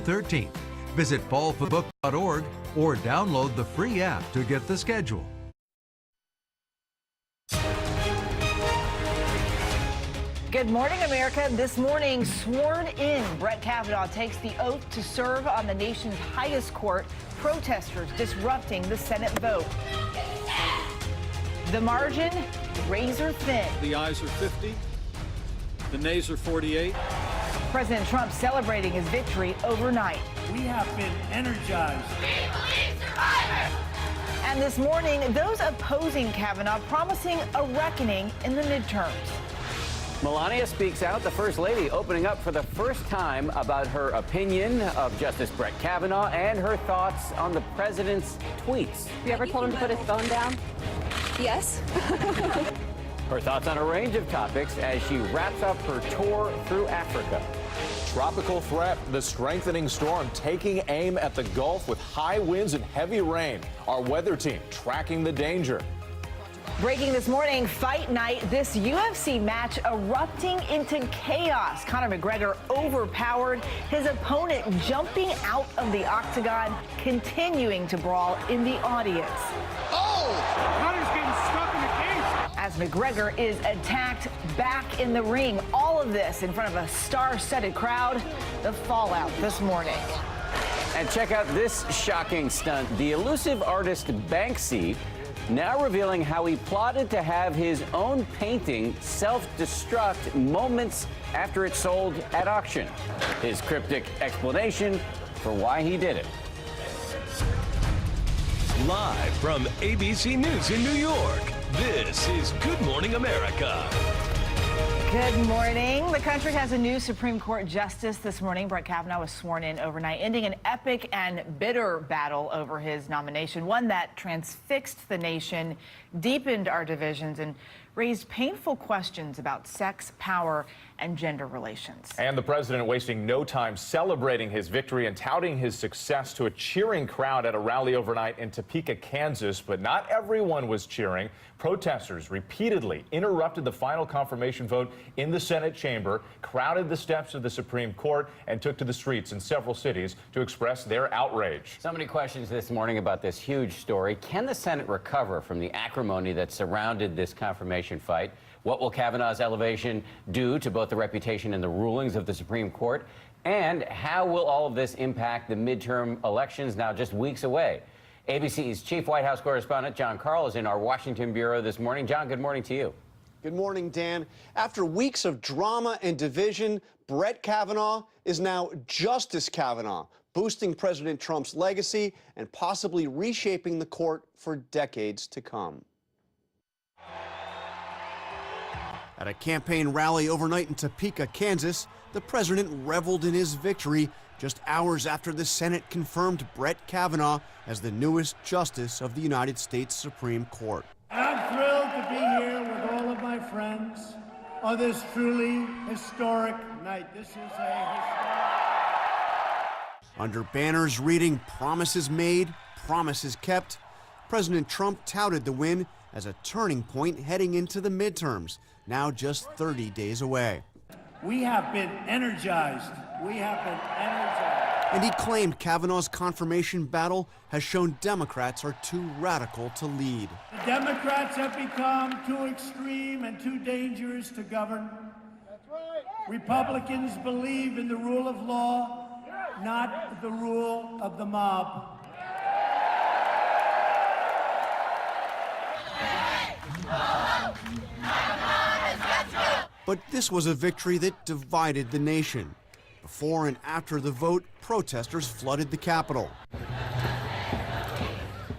13th. Visit fallforbook.org or download the free app to get the schedule. Good morning, America. This morning, sworn in, Brett Kavanaugh takes the oath to serve on the nation's highest court. Protesters disrupting the Senate vote. The margin, razor thin. The ayes are 50. The nays are 48. President Trump celebrating his victory overnight. We have been energized. We believe survivors! And this morning, those opposing Kavanaugh promising a reckoning in the midterms. Melania speaks out, the First Lady opening up for the first time about her opinion of Justice Brett Kavanaugh and her thoughts on the president's tweets. You ever told him to put his phone down? Yes. Her thoughts on a range of topics as she wraps up her tour through Africa. Tropical threat, the strengthening storm taking aim at the Gulf with high winds and heavy rain. Our weather team tracking the danger. Breaking this morning, fight night, this UFC match erupting into chaos. Conor McGregor overpowered, his opponent jumping out of the octagon, continuing to brawl in the audience. Oh! Conor's getting stuck in the cage. As McGregor is attacked back in the ring. All of this in front of a star-studded crowd. The fallout this morning. And check out this shocking stunt. The elusive artist Banksy now revealing how he plotted to have his own painting self-destruct moments after it sold at auction. His cryptic explanation for why he did it. Live from ABC News in New York, this is Good Morning America. Good morning. The country has a new Supreme Court justice this morning. Brett Kavanaugh was sworn in overnight, ending an epic and bitter battle over his nomination, one that transfixed the nation, deepened our divisions, and raised painful questions about sex, power, and gender relations. And the president wasting no time celebrating his victory and touting his success to a cheering crowd at a rally overnight in Topeka, Kansas. But not everyone was cheering. Protesters repeatedly interrupted the final confirmation vote in the Senate chamber, crowded the steps of the Supreme Court, and took to the streets in several cities to express their outrage. So many questions this morning about this huge story. Can the Senate recover from the acrimony that surrounded this confirmation fight? What will Kavanaugh's elevation do to both the reputation and the rulings of the Supreme Court? And how will all of this impact the midterm elections now just weeks away? ABC's chief White House correspondent John Karl is in our Washington bureau this morning. John, good morning to you. Good morning, Dan. After weeks of drama and division, Brett Kavanaugh is now Justice Kavanaugh, boosting President Trump's legacy and possibly reshaping the court for decades to come. At a campaign rally overnight in Topeka, Kansas, the president reveled in his victory just hours after the Senate confirmed Brett Kavanaugh as the newest justice of the United States Supreme Court. I'm thrilled to be here with all of my friends on this truly historic night. This is a historic... Under banners reading "Promises Made, Promises Kept," President Trump touted the win as a turning point heading into the midterms, now just 30 days away. We have been energized. We have been energized. And he claimed Kavanaugh's confirmation battle has shown Democrats are too radical to lead. The Democrats have become too extreme and too dangerous to govern. That's right. Republicans believe in the rule of law, not the rule of the mob. But this was a victory that divided the nation. Before and after the vote, protesters flooded the Capitol.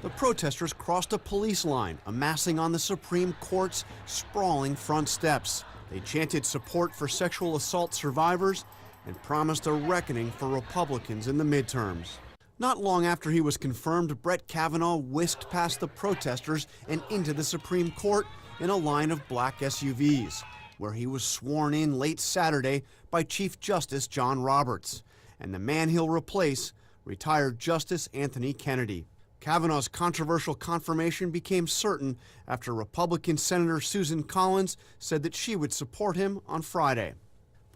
The protesters crossed a police line, amassing on the Supreme Court's sprawling front steps. They chanted support for sexual assault survivors and promised a reckoning for Republicans in the midterms. Not long after he was confirmed, Brett Kavanaugh whisked past the protesters and into the Supreme Court in a line of black SUVs, where he was sworn in late Saturday by Chief Justice John Roberts, and the man he'll replace, retired Justice Anthony Kennedy. Kavanaugh's controversial confirmation became certain after Republican Senator Susan Collins said that she would support him on Friday.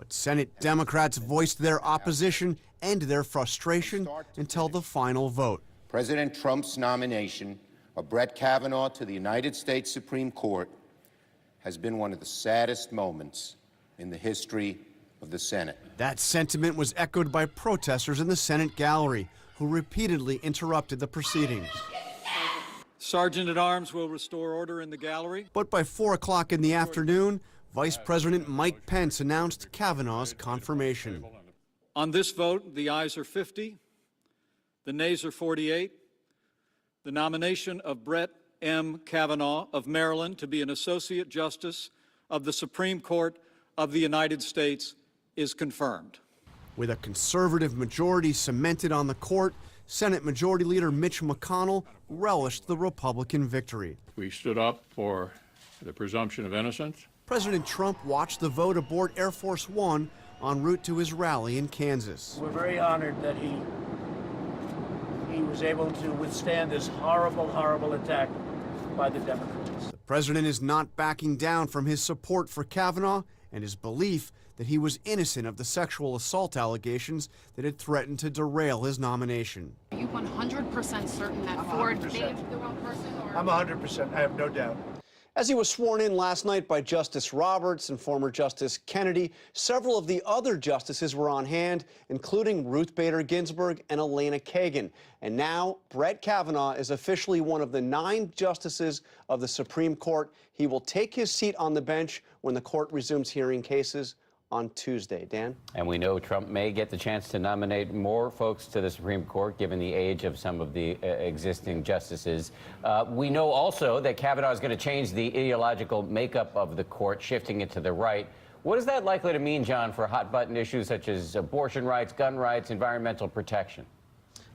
But Senate Democrats voiced their opposition and their frustration until the final vote. President Trump's nomination of Brett Kavanaugh to the United States Supreme Court has been one of the saddest moments in the history of the Senate. That sentiment was echoed by protesters in the Senate gallery, who repeatedly interrupted the proceedings. Sergeant at Arms will restore order in the gallery. But by 4 o'clock in the afternoon, Vice President Mike Pence announced Kavanaugh's confirmation. On this vote, the ayes are 50, the nays are 48. The nomination of Brett M. Kavanaugh of Maryland to be an Associate Justice of the Supreme Court of the United States is confirmed. With a conservative majority cemented on the court, Senate Majority Leader Mitch McConnell relished the Republican victory. We stood up for the presumption of innocence. President Trump watched the vote aboard Air Force One en route to his rally in Kansas. We're very honored that he was able to withstand this horrible, horrible attack by the Democrats. The president is not backing down from his support for Kavanaugh and his belief that he was innocent of the sexual assault allegations that had threatened to derail his nomination. Are you 100% certain that Ford saved the wrong person? Or? I'm 100%. I have no doubt. As he was sworn in last night by Justice Roberts and former Justice Kennedy, several of the other justices were on hand, including Ruth Bader Ginsburg and Elena Kagan. And now Brett Kavanaugh is officially one of the 9 justices of the Supreme Court. He will take his seat on the bench when the court resumes hearing cases on Tuesday. Dan? And we know Trump may get the chance to nominate more folks to the Supreme Court, given the age of some of the existing justices. We know also that Kavanaugh is going to change the ideological makeup of the court, shifting it to the right. What is that likely to mean, John, for hot-button issues such as abortion rights, gun rights, environmental protection?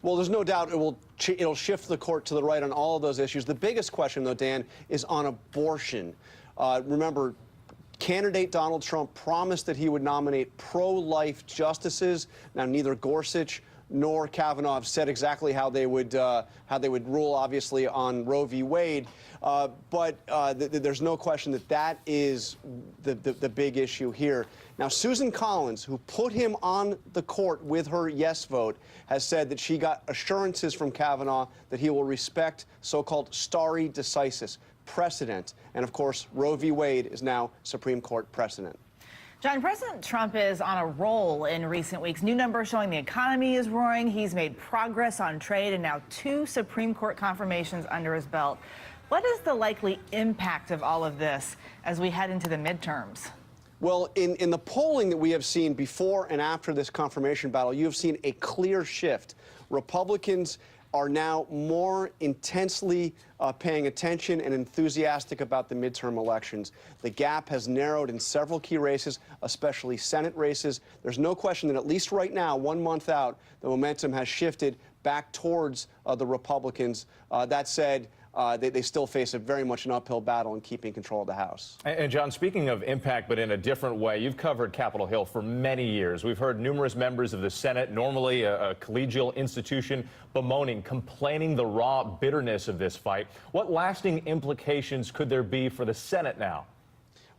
Well, there's no doubt it'll shift the court to the right on all of those issues. The biggest question, though, Dan, is on abortion. Remember, candidate Donald Trump promised that he would nominate pro-life justices. Now, neither Gorsuch nor Kavanaugh have said exactly how they would rule, obviously, on Roe v. Wade. But there's no question that that is the big issue here. Now, Susan Collins, who put him on the court with her yes vote, has said that she got assurances from Kavanaugh that he will respect so-called stare decisis precedent. And of course, Roe v. Wade is now Supreme Court precedent. John, President Trump is on a roll in recent weeks. New numbers showing the economy is roaring. He's made progress on trade and now 2 Supreme Court confirmations under his belt. What is the likely impact of all of this as we head into the midterms? Well, in the polling that we have seen before and after this confirmation battle, you have seen a clear shift. Republicans are now more intensely paying attention and enthusiastic about the midterm elections. The gap has narrowed in several key races, especially Senate races. There's no question that at least right now, 1 month out, the momentum has shifted back towards the Republicans. That said, they still face a very much an uphill battle in keeping control of the House. And John, speaking of impact, but in a different way, you've covered Capitol Hill for many years. We've heard numerous members of the Senate, normally a collegial institution, bemoaning, complaining the raw bitterness of this fight. What lasting implications could there be for the Senate now?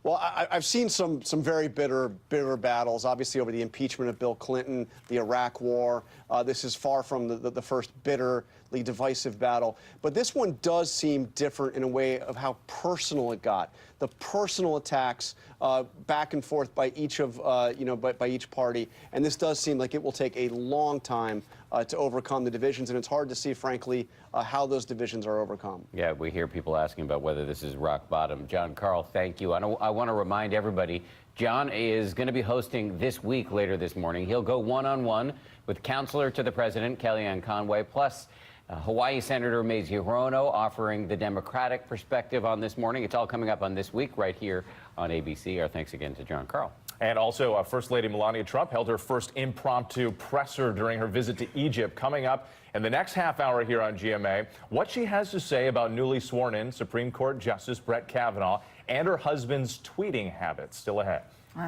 Well, I've seen some very bitter battles, obviously over the impeachment of Bill Clinton, the Iraq War. This is far from the first bitterly divisive battle. But this one does seem different in a way of how personal it got. The personal attacks back and forth by each of, by each party. And this does seem like it will take a long time to overcome the divisions. And it's hard to see, frankly, how those divisions are overcome. Yeah, we hear people asking about whether this is rock bottom. John Karl, thank you. I want to remind everybody, John is going to be hosting this week later this morning. He'll go one-on-one with Counselor to the President, Kellyanne Conway, plus Hawaii Senator Mazie Hirono offering the Democratic perspective on this morning. It's all coming up on This Week right here on ABC. Our thanks again to John Karl. And also, First Lady Melania Trump held her first impromptu presser during her visit to Egypt. Coming up in the next half hour here on GMA, what she has to say about newly sworn-in Supreme Court Justice Brett Kavanaugh and her husband's tweeting habits. Still ahead.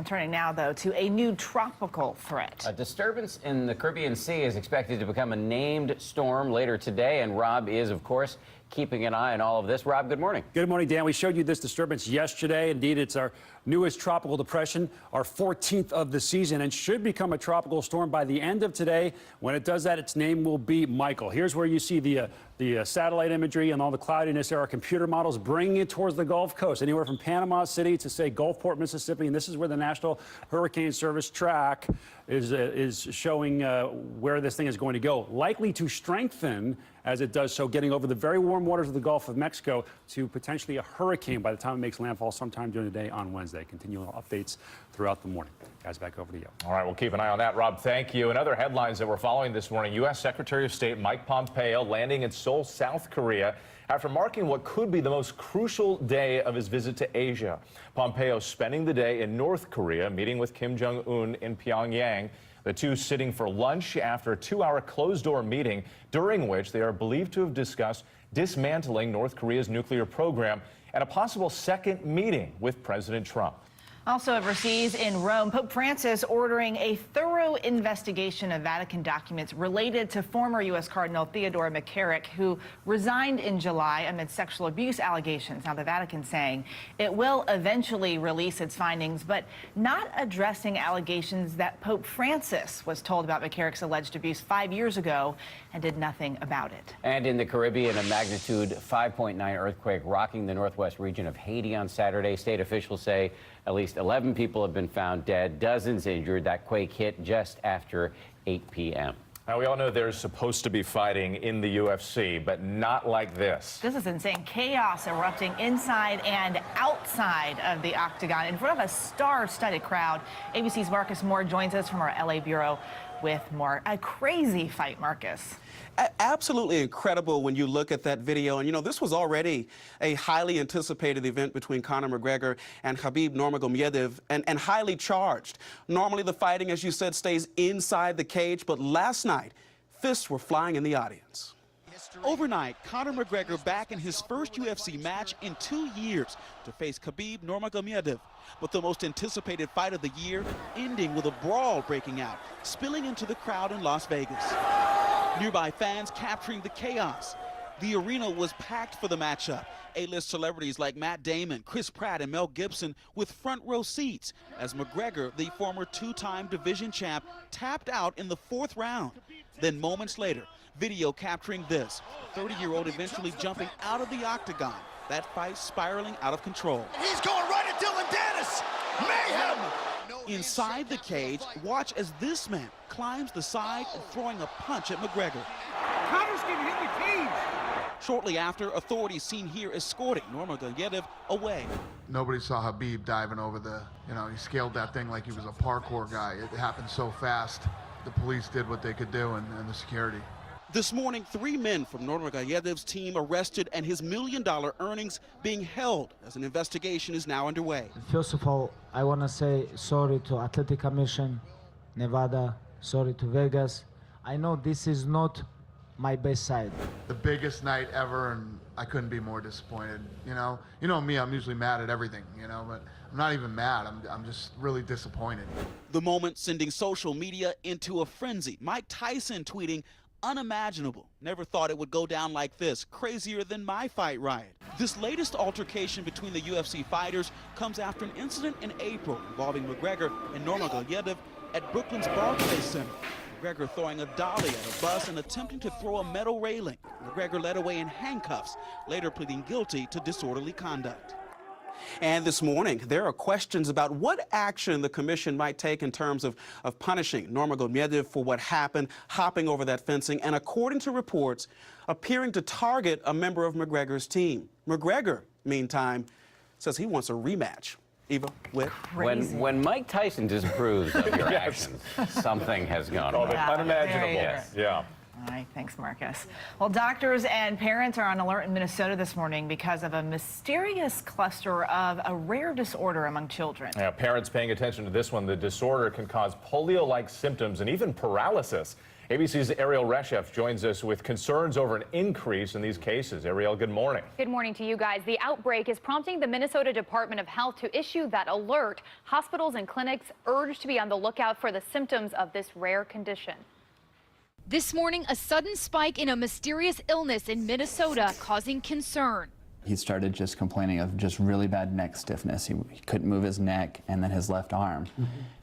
Turning now, though, to a new tropical threat. A disturbance in the Caribbean Sea is expected to become a named storm later today, and Rob is, of course, keeping an eye on all of this. Rob, good morning. Good morning, Dan. We showed you this disturbance yesterday. Indeed, it's our newest tropical depression, our 14th of the season, and should become a tropical storm by the end of today. When it does that, its name will be Michael. Here's where you see the satellite imagery and all the cloudiness. There are computer models bringing it towards the Gulf Coast, anywhere from Panama City to, say, Gulfport, Mississippi. And this is where the National Hurricane Service track is showing where this thing is going to go. Likely to strengthen as it does so, getting over the very warm waters of the Gulf of Mexico to potentially a hurricane by the time it makes landfall sometime during the day on Wednesday. Continual updates throughout the morning. Guys, back over to you. All right, we'll keep an eye on that, Rob. Thank you. And other headlines that we're following this morning, U.S. Secretary of State Mike Pompeo landing in Seoul, South Korea, after marking what could be the most crucial day of his visit to Asia. Pompeo spending the day in North Korea, meeting with Kim Jong-un in Pyongyang. The two sitting for lunch after a 2-hour closed-door meeting, during which they are believed to have discussed dismantling North Korea's nuclear program and a possible second meeting with President Trump. Also overseas in Rome, Pope Francis ordering a thorough investigation of Vatican documents related to former U.S. Cardinal Theodore McCarrick, who resigned in July amid sexual abuse allegations. Now, the Vatican saying it will eventually release its findings, but not addressing allegations that Pope Francis was told about McCarrick's alleged abuse 5 years ago and did nothing about it. And in the Caribbean, a magnitude 5.9 earthquake rocking the northwest region of Haiti on Saturday. State officials say at least 11 people have been found dead, dozens injured. That quake hit just after 8 p.m. Now, we all know there's supposed to be fighting in the UFC, but not like this. This is insane. Chaos erupting inside and outside of the octagon in front of a star-studded crowd. ABC's Marcus Moore joins us from our LA bureau with more. A crazy fight, Marcus. Absolutely incredible when you look at that video. And, you know, this was already a highly anticipated event between Conor McGregor and Khabib Nurmagomedov, and highly charged. Normally, the fighting, as you said, stays inside the cage. But last night, fists were flying in the audience. Overnight, Conor McGregor back in his first UFC match in 2 years to face Khabib Nurmagomedov. But the most anticipated fight of the year ending with a brawl breaking out, spilling into the crowd in Las Vegas. Nearby fans capturing the chaos. The arena was packed for the matchup. A-list celebrities like Matt Damon, Chris Pratt, and Mel Gibson with front row seats as McGregor, the former two-time division champ, tapped out in the 4th round. Then moments later, video capturing this. 30-year-old eventually jumping out of the octagon. That fight spiraling out of control. He's going right at Dylan Dennis. Mayhem! Inside the cage, watch as this man climbs the side and throwing a punch at McGregor. Connor's getting hit in the cage. Shortly after, authorities seen here escorting Nurmagomedov away. Nobody saw Khabib diving over he scaled that thing like he was a parkour guy. It happened so fast. The police did what they could do and the security. This morning, 3 men from Nurmagomedov's team arrested and his $1 million earnings being held as an investigation is now underway. First of all, I want to say sorry to Athletic Commission, Nevada, sorry to Vegas. I know this is not my best side. The biggest night ever, and I couldn't be more disappointed. You know me, I'm usually mad at everything, but I'm not even mad. I'm just really disappointed. The moment sending social media into a frenzy. Mike Tyson tweeting, "Unimaginable. Never thought it would go down like this. Crazier than my fight riot." This latest altercation between the UFC fighters comes after an incident in April involving McGregor and Nurmagomedov at Brooklyn's Barclays Center. McGregor throwing a dolly at a bus and attempting to throw a metal railing. McGregor led away in handcuffs, later pleading guilty to disorderly conduct. And this morning, there are questions about what action the commission might take in terms of punishing Nurmagomedov for what happened, hopping over that fencing, and according to reports, appearing to target a member of McGregor's team. McGregor, meantime, says he wants a rematch. Eva, with when Mike Tyson disapproves of your actions, something has gone wrong. Unimaginable. Yes. Yeah. All right, thanks, Marcus. Well, doctors and parents are on alert in Minnesota this morning because of a mysterious cluster of a rare disorder among children. Yeah, parents paying attention to this one. The disorder can cause polio-like symptoms and even paralysis. ABC's Ariel Reshef joins us with concerns over an increase in these cases. Ariel, good morning. Good morning to you guys. The outbreak is prompting the Minnesota Department of Health to issue that alert. Hospitals and clinics urged to be on the lookout for the symptoms of this rare condition. This morning, a sudden spike in a mysterious illness in Minnesota causing concern. He started just complaining of just really bad neck stiffness. He couldn't move his neck and then his left arm.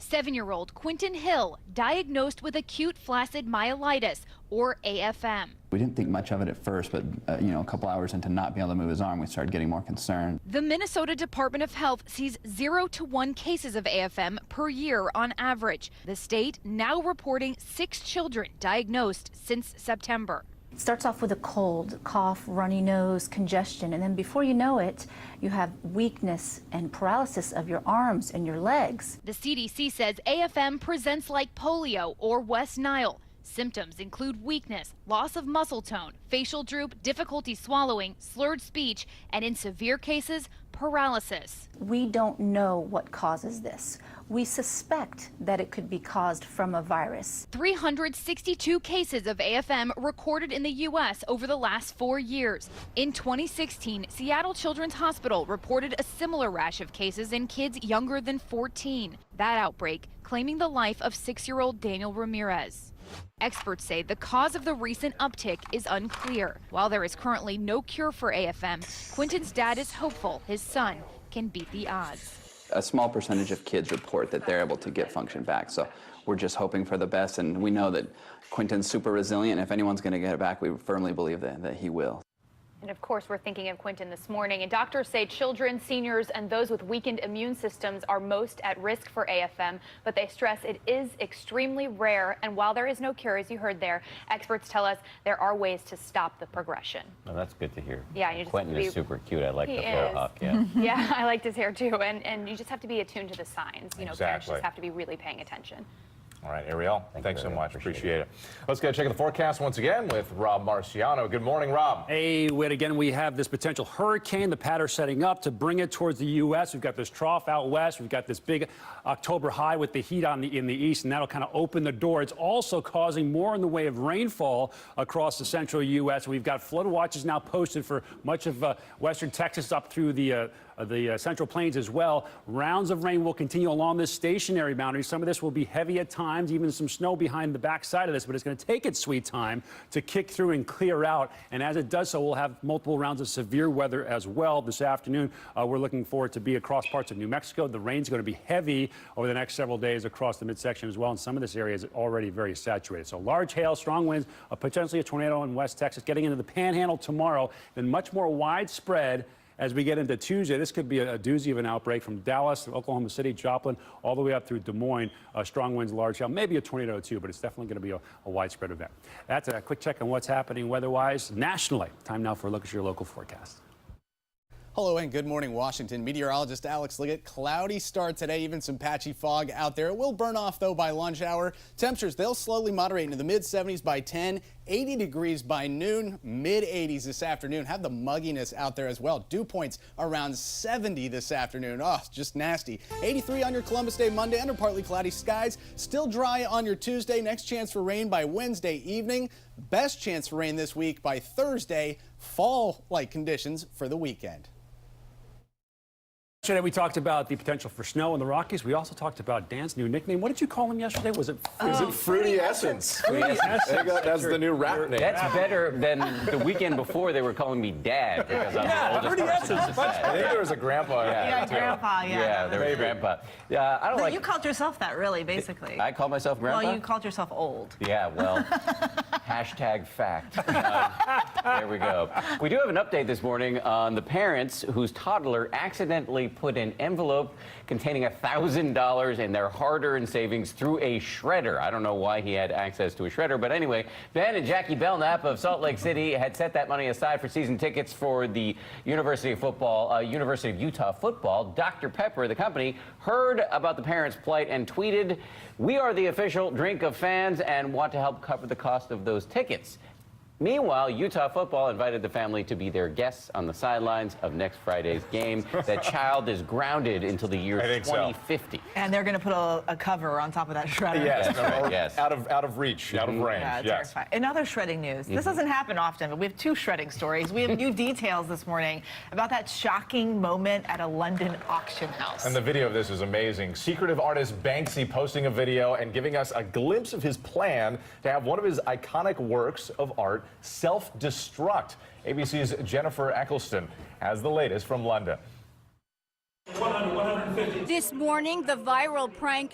7-year-old Quentin Hill diagnosed with acute flaccid myelitis, or AFM. We didn't think much of it at first, but a couple hours into not being able to move his arm, we started getting more concerned. The Minnesota Department of Health sees 0 to 1 cases of AFM per year on average. The state now reporting 6 children diagnosed since September. It starts off with a cold, cough, runny nose, congestion, and then before you know it, you have weakness and paralysis of your arms and your legs. The CDC says AFM presents like polio or West Nile. Symptoms include weakness, loss of muscle tone, facial droop, difficulty swallowing, slurred speech, and in severe cases, paralysis. We don't know what causes this. We suspect that it could be caused from a virus. 362 cases of AFM recorded in the U.S. over the last 4 years. In 2016, Seattle Children's Hospital reported a similar rash of cases in kids younger than 14. That outbreak claiming the life of 6-year-old Daniel Ramirez. Experts say the cause of the recent uptick is unclear. While there is currently no cure for AFM, Quentin's dad is hopeful his son can beat the odds. A small percentage of kids report that they're able to get function back, so we're just hoping for the best, and we know that Quentin's super resilient. If anyone's going to get it back, we firmly believe that he will. And of course, we're thinking of Quentin this morning. And doctors say children, seniors, and those with weakened immune systems are most at risk for AFM. But they stress it is extremely rare. And while there is no cure, as you heard there, experts tell us there are ways to stop the progression. Well, that's good to hear. Yeah, you just Quentin have to is super cute. I like He the mohawk. Yeah. Yeah, I liked his hair too. And you just have to be attuned to the signs. You know, parents Exactly. just have to be really paying attention. All right, Ariel, thanks so much. Appreciate it. Let's go check the forecast once again with Rob Marciano. Good morning, Rob. Hey, wait, again, we have this potential hurricane. The pattern setting up to bring it towards the U.S. We've got this trough out west. We've got this big October high with the heat in the east, and that'll kind of open the door. It's also causing more in the way of rainfall across the central U.S. We've got flood watches now posted for much of western Texas up through the Central Plains as well. Rounds of rain will continue along this stationary boundary. Some of this will be heavy at times, even some snow behind the backside of this, but it's going to take its sweet time to kick through and clear out. And as it does so, we'll have multiple rounds of severe weather as well this afternoon. We're looking for it to be across parts of New Mexico. The rain's going to be heavy over the next several days across the midsection as well. And some of this area is already very saturated. So large hail, strong winds, potentially a tornado in West Texas, getting into the Panhandle tomorrow, then much more widespread. As we get into Tuesday, this could be a doozy of an outbreak from Dallas to Oklahoma City, Joplin, all the way up through Des Moines. Strong winds, large hail, maybe a tornado or two, but it's definitely going to be a widespread event. That's a quick check on what's happening weather-wise nationally. Time now for a look at your local forecast. Hello and good morning, Washington. Meteorologist Alex Liggett. Cloudy start today, even some patchy fog out there. It will burn off, though, by lunch hour. Temperatures, they'll slowly moderate into the mid-70s by 10, 80 degrees by noon, mid-80s this afternoon. Have the mugginess out there as well. Dew points around 70 this afternoon. Oh, just nasty. 83 on your Columbus Day Monday under partly cloudy skies. Still dry on your Tuesday. Next chance for rain by Wednesday evening. Best chance for rain this week by Thursday. Fall-like conditions for the weekend. Yesterday, we talked about the potential for snow in the Rockies. We also talked about Dan's new nickname. What did you call him yesterday? Was it Fruity Essence? Fruity Essence. That's the new rap name. That's better than the weekend before they were calling me Dad because I'm the oldest Fruity person Essence. to say. I think there was a grandpa. Yeah, too. grandpa, yeah. Yeah, there was Grandpa. Yeah, I don't But like. you called yourself that, really, basically. I call myself Grandpa? Well, you called yourself old. Yeah, well, hashtag fact. There we go. We do have an update this morning on the parents whose toddler accidentally put an envelope containing $1,000 in their hard-earned savings through a shredder. I don't know why he had access to a shredder, but anyway, Ben and Jackie Belknap of Salt Lake City had set that money aside for season tickets for the University of Utah football. Dr. Pepper, the company, heard about the parents' plight and tweeted, "We are the official drink of fans and want to help cover the cost of those tickets." Meanwhile, Utah football invited the family to be their guests on the sidelines of next Friday's game. That child is grounded until the year 2050. And they're going to put a cover on top of that shredder. Yes, right, yes. Out of reach, out of range. Yeah, Yes. terrifying. In other shredding news, this doesn't happen often, but we have two shredding stories. We have new details this morning about that shocking moment at a London auction house. And the video of this is amazing. Secretive artist Banksy posting a video and giving us a glimpse of his plan to have one of his iconic works of art self-destruct. ABC's Jennifer Eccleston has the latest from London. This morning, the viral prank